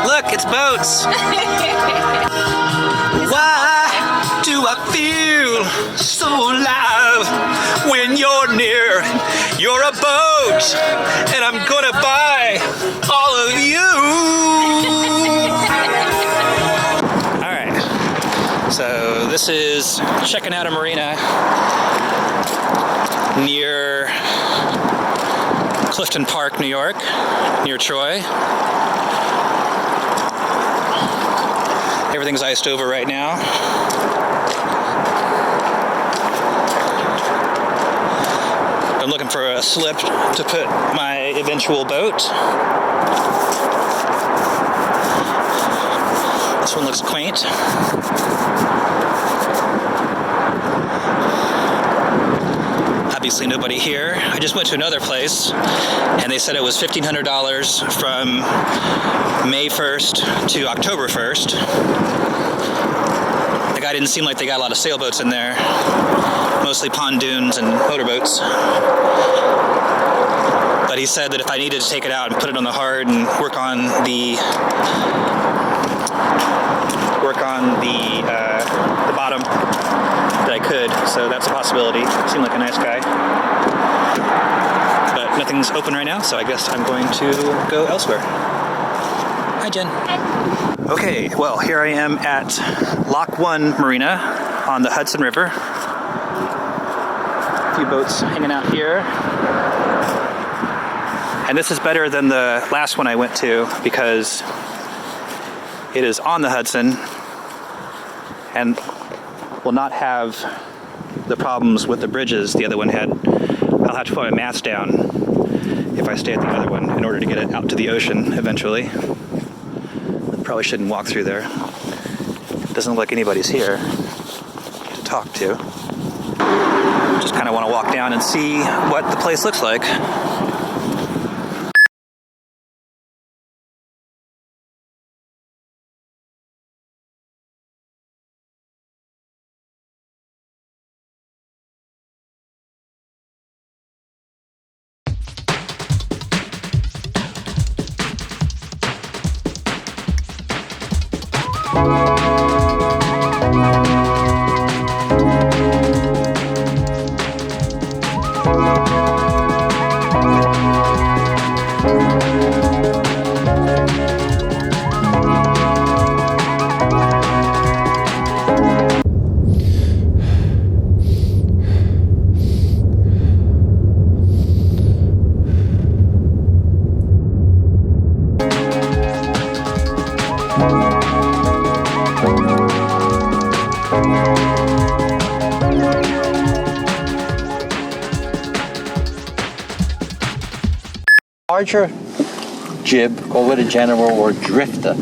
Look, it's boats. Why do I feel so alive when you're near? You're a boat, and I'm gonna buy all of you. All right, so this is checking out a marina near Clifton Park, New York, near Troy. Everything's iced over right now. I'm looking for a slip to put my eventual boat. This one looks quaint. Obviously nobody here. I just went to another place and they said it was $1,500 from May 1st to October 1st. The guy didn't seem like they got a lot of sailboats in there, mostly pontoons and motorboats. But he said that if I needed to take it out and put it on the hard and work on the bottom, that I could, so that's a possibility. Seemed like a nice guy. But nothing's open right now, so I guess I'm going to go elsewhere. Hi, Jen. Hi. Okay, well, here I am at Lock 1 Marina on the Hudson River. A few boats hanging out here. And this is better than the last one I went to because it is on the Hudson and will not have the problems with the bridges the other one had. I'll have to put my mast down if I stay at the other one in order to get it out to the ocean eventually. Probably shouldn't walk through there. It doesn't look like anybody's here to talk to. Just kind of want to walk down and see what the place looks like. Larger jib, call it a general or drifter.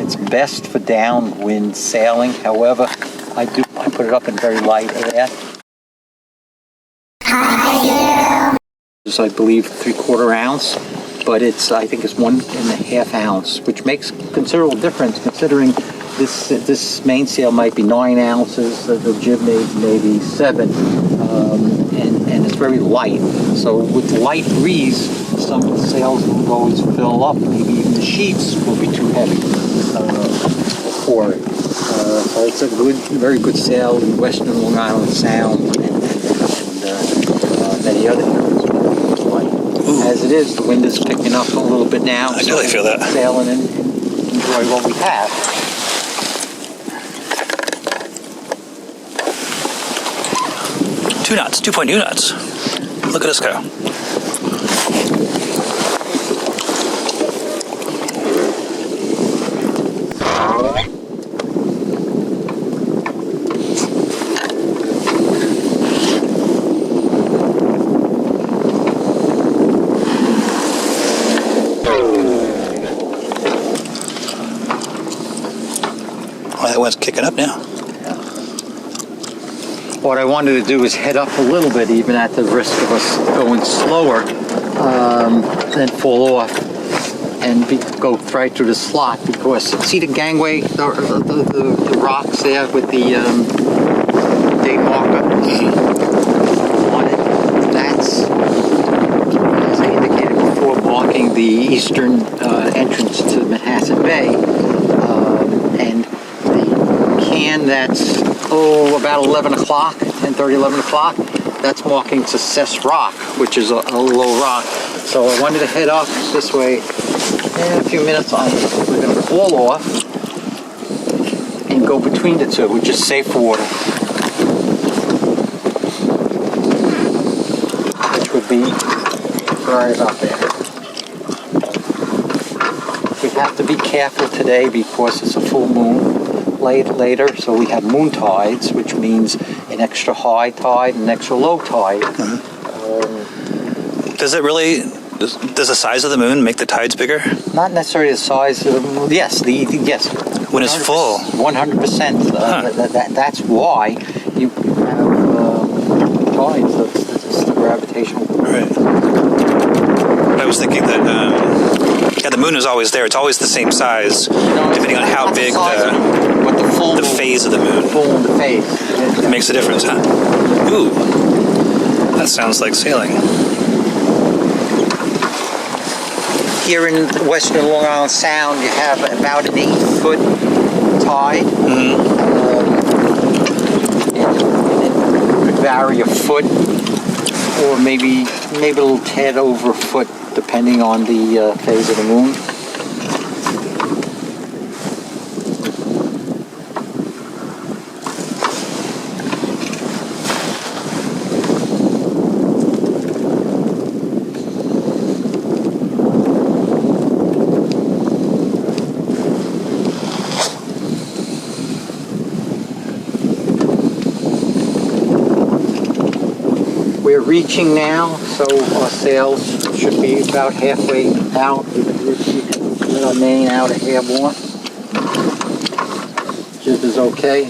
It's best for downwind sailing. However, I put it up in very light air. It's, I believe, 3/4 ounce, but I think it's 1.5 ounce, which makes considerable difference considering this mainsail might be 9 ounces, the jib maybe 7, and it's very light. So with light breeze, some of the sails will always fill up. Maybe even the sheets will be too heavy for it. So it's a very good sail in Western Long Island Sound and many other areas. As it is, the wind is picking up a little bit now. I really feel that. Sailing and enjoy what we have. 2 knots, 2.2 knots. Look at us go. Well, that one's kicking up now. What I wanted to do is head up a little bit, even at the risk of us going slower, then fall off and go right through the slot. Because see the gangway, the rocks there with the day marker on it. That's, as I indicated before, blocking the eastern entrance to Manhattan. Narragansett Bay. And the can that's, about 11 o'clock, 10:30, 11 o'clock, that's marking Success Rock, which is a low rock. So I wanted to head up this way. In a few minutes, we're going to pull off and go between the two, which is safe water. Which would be right about there. We have to be careful today because it's a full moon later, so we have moon tides, which means an extra high tide and an extra low tide. Does it really? Does the size of the moon make the tides bigger? Not necessarily the size of the moon. Yes, yes. When it's full. 100%. That's why you have tides. It's the gravitational. Right. I was thinking that the moon is always there. It's always the same size, depending on how big the phase of the moon. Full and the phase. It makes a difference, huh? Ooh, that sounds like sailing. Here in western Long Island Sound, you have about an 8-foot tide. It could vary a foot, or maybe a little tad over a foot, depending on the phase of the moon. We're reaching now, so our sails should be about halfway out. You can let our main out a hair more. Jib is okay.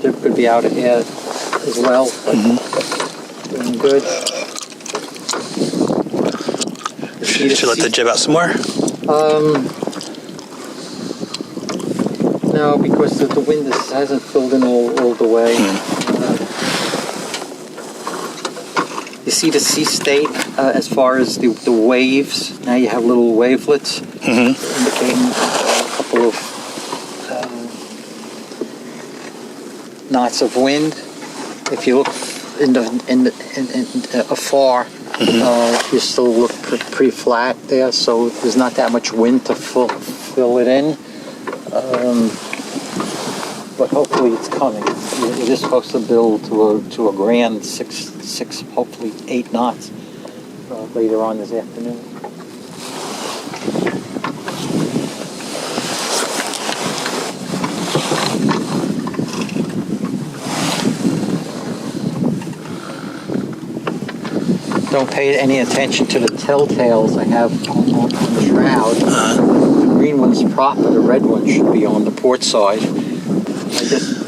Jib could be out a hair as well, but doing good. Should let the jib out some more? No, because the wind hasn't filled in all the way. You see the sea state as far as the waves. Now you have little wavelets indicating a couple of knots of wind. If you look afar, you still look pretty flat there, so there's not that much wind to fill it in. But hopefully it's coming. It is supposed to build to a grand six, hopefully 8 knots later on this afternoon. Don't pay any attention to the telltales I have on the shroud. The green one's proper, the red one should be on the port side.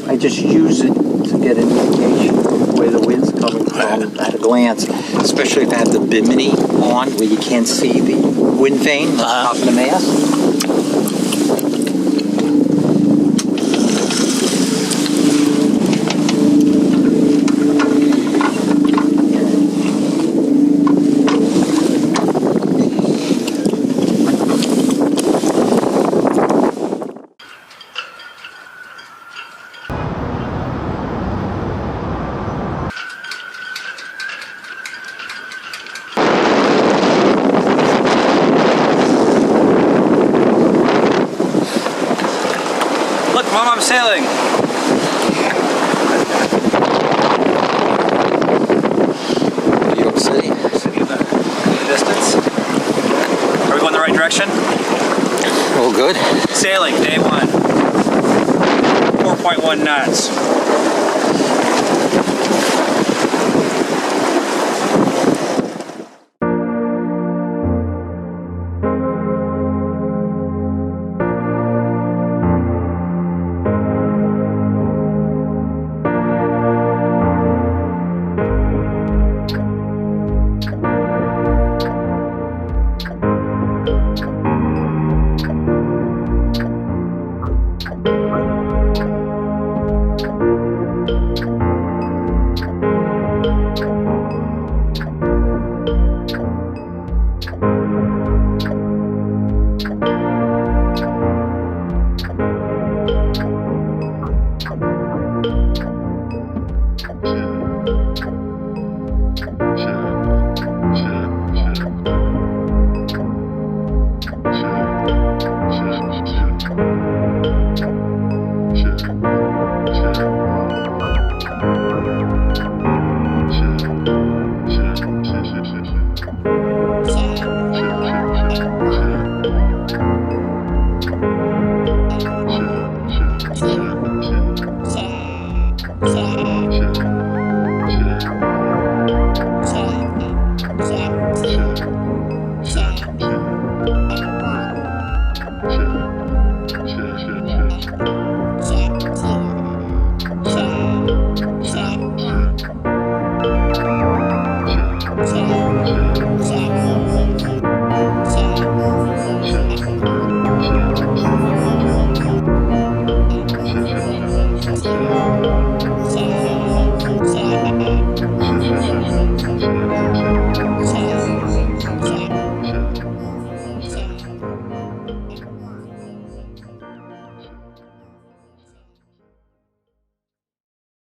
I just use it to get an indication of where the wind's coming from at a glance, especially if I have the bimini on where you can't see the wind vane on top of the mast. Mom, I'm sailing. You don't see? See in the distance. Are we going the right direction? All good. Sailing, day 1. 4.1 knots.